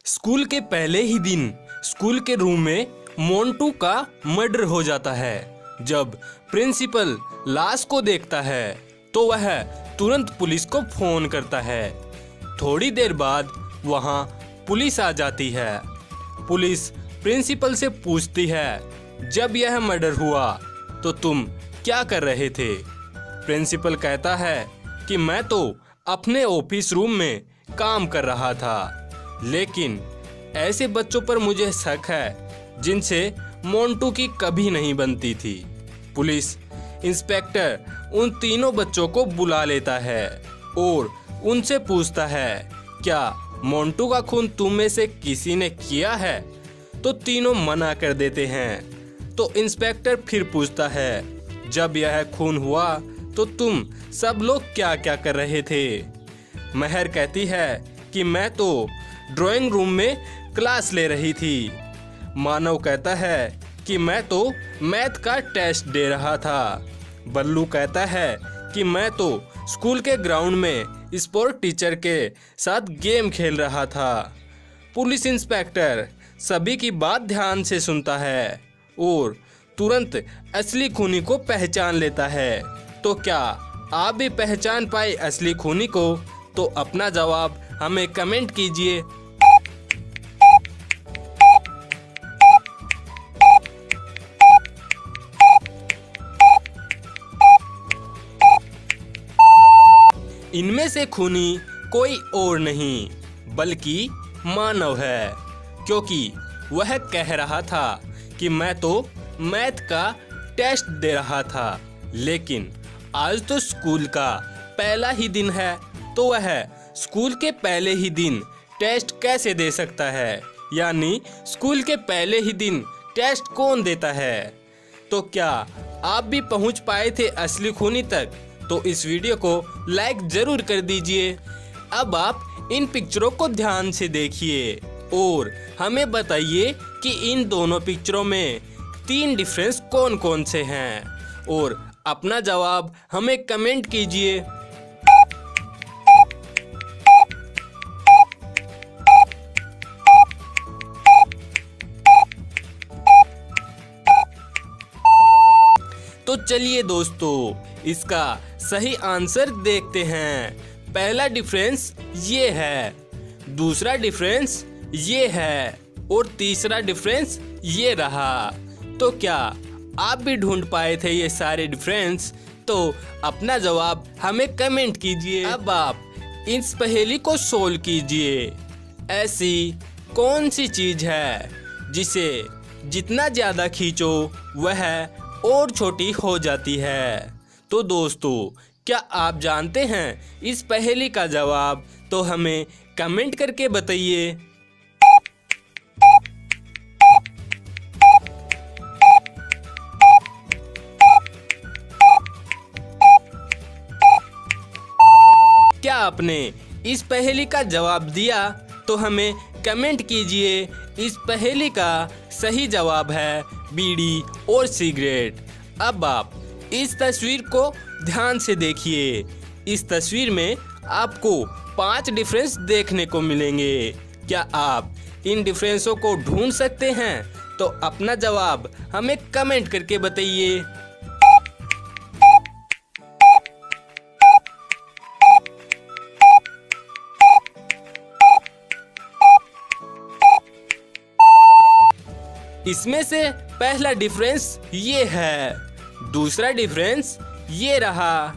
School के पहले ही दिन स्कूल के रूम में मोंटू का मर्डर हो जाता है। जब प्रिंसिपल लाश को देखता है तो वह तुरंत पुलिस को फोन करता है। थोड़ी देर बाद वहां पुलिस आ जाती है। पुलिस प्रिंसिपल से पूछती है, जब यह मर्डर हुआ तो तुम क्या कर रहे थे? प्रिंसिपल कहता है कि मैं तो अपने ऑफिस रूम में काम कर रहा था, लेकिन ऐसे बच्चों पर मुझे शक है जिनसे मोंटू की कभी नहीं बनती थी। पुलिस इंस्पेक्टर उन तीनों बच्चों को बुला लेता है और उनसे पूछता है, क्या मोंटू का खून तुम में से किसी ने किया है? तो तीनों मना कर देते हैं। तो इंस्पेक्टर फिर पूछता है, जब यह खून हुआ तो तुम सब लोग क्या क्या कर रहे थे? महर कहती है कि मैं तो ड्राइंग रूम में क्लास ले रही थी। मानव कहता है कि मैं तो मैथ का टेस्ट दे रहा था। बल्लू कहता है कि मैं तो स्कूल के ग्राउंड में स्पोर्ट टीचर के साथ गेम खेल रहा था। पुलिस इंस्पेक्टर सभी की बात ध्यान से सुनता है और तुरंत असली खूनी को पहचान लेता है। तो क्या आप भी पहचान पाए असली खूनी को? तो अपना जवाब हमें कमेंट कीजिए। इनमें से खूनी कोई और नहीं बल्कि मानव है, क्योंकि वह कह रहा था कि मैं तो मैथ का टेस्ट दे रहा था, लेकिन आज तो स्कूल का पहला ही दिन है, तो वह स्कूल के पहले ही दिन टेस्ट कैसे दे सकता है? यानी स्कूल के पहले ही दिन टेस्ट कौन देता है? तो क्या आप भी पहुंच पाए थे असली खूनी तक? तो इस वीडियो को लाइक जरूर कर दीजिए। अब आप इन पिक्चरों को ध्यान से देखिए और हमें बताइए कि इन दोनों पिक्चरों में 3 डिफरेंस कौन कौन से हैं, और अपना जवाब हमें कमेंट कीजिए। तो चलिए दोस्तों, इसका सही आंसर देखते हैं। पहला डिफरेंस ये है, दूसरा डिफरेंस ये है और तीसरा डिफरेंस ये रहा। तो क्या आप भी ढूंढ पाए थे ये सारे डिफरेंस? तो अपना जवाब हमें कमेंट कीजिए। अब आप इस पहेली को सोल्व कीजिए। ऐसी कौन सी चीज है जिसे जितना ज्यादा खींचो वह और छोटी हो जाती है? तो दोस्तों, क्या आप जानते हैं इस पहेली का जवाब? तो हमें कमेंट करके बताइए। क्या आपने इस पहेली का जवाब दिया? तो हमें कमेंट कीजिए। इस पहेली का सही जवाब है बीड़ी और सिगरेट। अब आप इस तस्वीर को ध्यान से देखिए। इस तस्वीर में आपको 5 डिफरेंस देखने को मिलेंगे। क्या आप इन डिफरेंसों को ढूंढ सकते हैं? तो अपना जवाब हमें कमेंट करके बताइए। इसमें से पहला डिफरेंस ये है, दूसरा डिफरेंस ये रहा,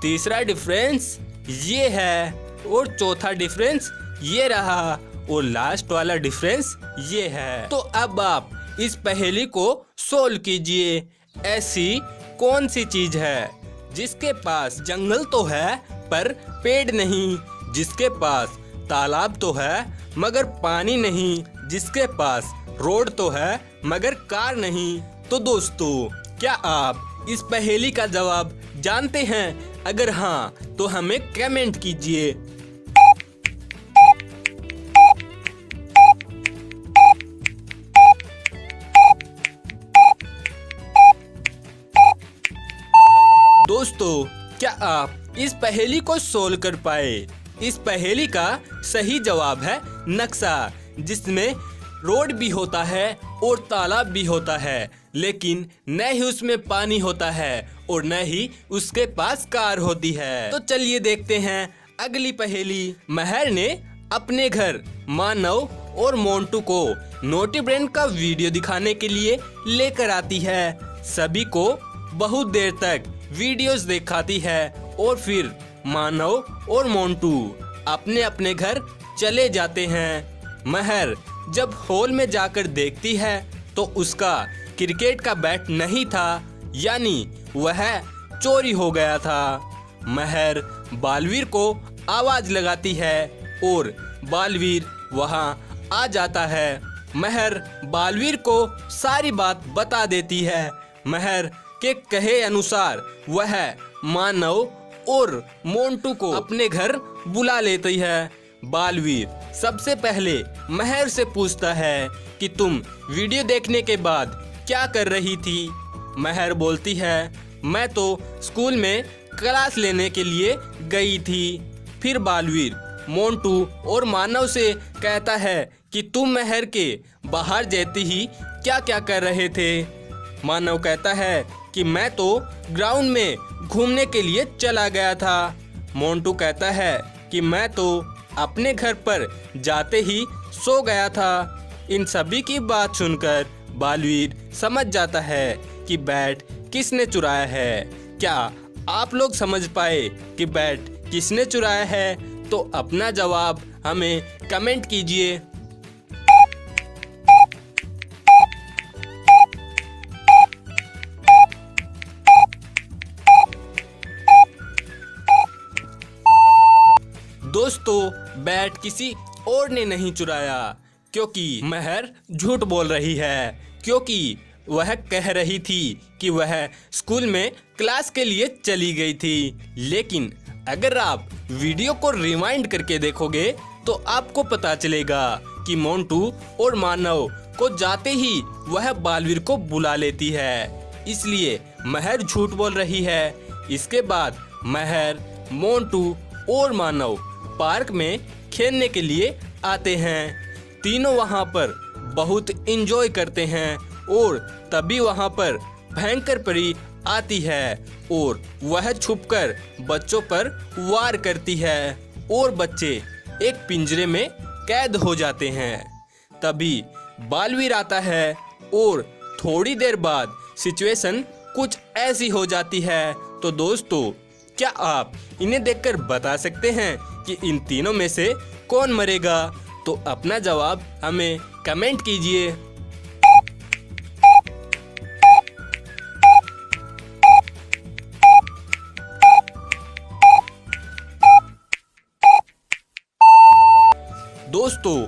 तीसरा डिफरेंस ये है और चौथा डिफरेंस ये रहा और लास्ट वाला डिफरेंस ये है। तो अब आप इस पहेली को सोल्व कीजिए। ऐसी कौन सी चीज है जिसके पास जंगल तो है पर पेड़ नहीं, जिसके पास तालाब तो है मगर पानी नहीं, जिसके पास रोड तो है मगर कार नहीं? तो दोस्तों, क्या आप इस पहेली का जवाब जानते हैं? अगर हाँ तो हमें कमेंट कीजिए। दोस्तों, क्या आप इस पहेली को सोल्व कर पाए? इस पहेली का सही जवाब है नक्शा। जिसमें रोड भी होता है और तालाब भी होता है, लेकिन न ही उसमें पानी होता है और न ही उसके पास कार होती है। तो चलिए देखते हैं अगली पहेली। महर ने अपने घर मानव और मोंटू को नोटी ब्रेन का वीडियो दिखाने के लिए लेकर आती है। सभी को बहुत देर तक वीडियोस दिखाती है और फिर मानव और मोंटू अपने अपने घर चले जाते हैं। महर जब हॉल में जाकर देखती है तो उसका क्रिकेट का बैट नहीं था, यानी वह चोरी हो गया था। महर बालवीर को आवाज लगाती है और बालवीर वहां आ जाता है। महर बालवीर को सारी बात बता देती है। महर के कहे अनुसार वह मानव और मोंटू को अपने घर बुला लेती है। बालवीर सबसे पहले महर से पूछता है कि तुम वीडियो देखने के बाद क्या कर रही थी। महर बोलती है, मैं तो स्कूल में क्लास लेने के लिए गई थी। फिर बालवीर मोंटू और मानव से कहता है कि तुम महर के बाहर जाते ही क्या क्या कर रहे थे। मानव कहता है कि मैं तो ग्राउंड में घूमने के लिए चला गया था। मोंटू कहता है कि मैं तो अपने घर पर जाते ही सो गया था। इन सभी की बात सुनकर बालवीर समझ जाता है कि बैट किसने चुराया है। क्या आप लोग समझ पाए कि बैट किसने चुराया है? तो अपना जवाब हमें कमेंट कीजिए। दोस्तों, बैट किसी और ने नहीं चुराया, क्योंकि महर झूठ बोल रही है। क्योंकि वह कह रही थी कि वह स्कूल में क्लास के लिए चली गई थी। लेकिन अगर आप वीडियो को रिवाइंड करके देखोगे तो आपको पता चलेगा कि मोंटू और मानव को जाते ही वह बालवीर को बुला लेती है। इसलिए महर झूठ बोल रही है। इसके बाद महर, मोंटू और मानव पार्क में खेलने के लिए आते हैं। तीनों वहां पर बहुत एंजॉय करते हैं और तभी वहां पर भयंकर परी आती है और वह छुपकर बच्चों पर वार करती है और बच्चे एक पिंजरे में कैद हो जाते हैं। तभी बालवीर आता है और थोड़ी देर बाद सिचुएशन कुछ ऐसी हो जाती है। तो दोस्तों, क्या आप इन्हें देखकर बता सकते हैं कि इन तीनों में से कौन मरेगा? तो अपना जवाब हमें कमेंट कीजिए। दोस्तों,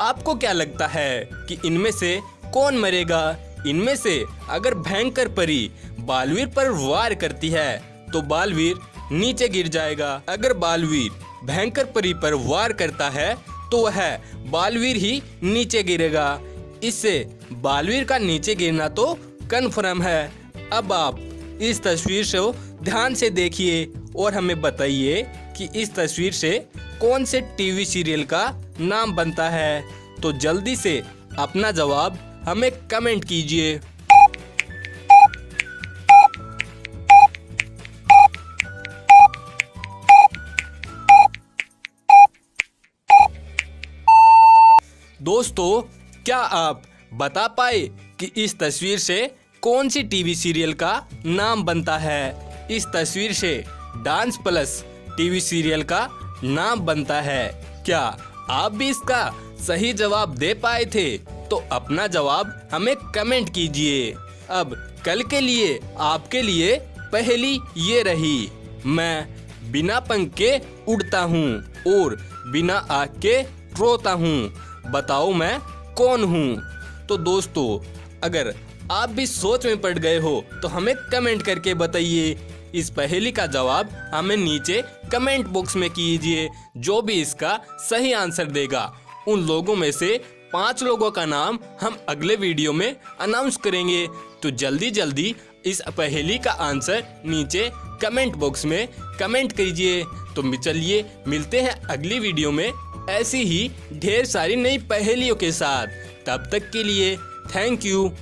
आपको क्या लगता है कि इनमें से कौन मरेगा? इनमें से अगर भयंकर परी बालवीर पर वार करती है तो बालवीर नीचे गिर जाएगा। अगर बालवीर भयंकर परी पर वार करता है तो वह बालवीर ही नीचे गिरेगा। इससे बालवीर का नीचे गिरना तो कन्फर्म है। अब आप इस तस्वीर से ध्यान से देखिए और हमें बताइए कि इस तस्वीर से कौन से टीवी सीरियल का नाम बनता है। तो जल्दी से अपना जवाब हमें कमेंट कीजिए। दोस्तों, क्या आप बता पाए कि इस तस्वीर से कौन सी टीवी सीरियल का नाम बनता है? इस तस्वीर से डांस प्लस टीवी सीरियल का नाम बनता है। क्या आप भी इसका सही जवाब दे पाए थे? तो अपना जवाब हमें कमेंट कीजिए। अब कल के लिए आपके लिए पहेली ये रही, मैं बिना पंख के उड़ता हूँ और बिना आँख के रोता हूँ, बताओ मैं कौन हूँ? तो दोस्तों, अगर आप भी सोच में पड़ गए हो तो हमें कमेंट करके बताइए। इस पहेली का जवाब हमें नीचे कमेंट बॉक्स में कीजिए। जो भी इसका सही आंसर देगा उन लोगों में से 5 लोगों का नाम हम अगले वीडियो में अनाउंस करेंगे। तो जल्दी जल्दी इस पहेली का आंसर नीचे कमेंट बॉक्स में कमेंट कीजिए। तो चलिए मिलते हैं अगली वीडियो में ऐसी ही ढेर सारी नई पहेलियों के साथ। तब तक के लिए थैंक यू।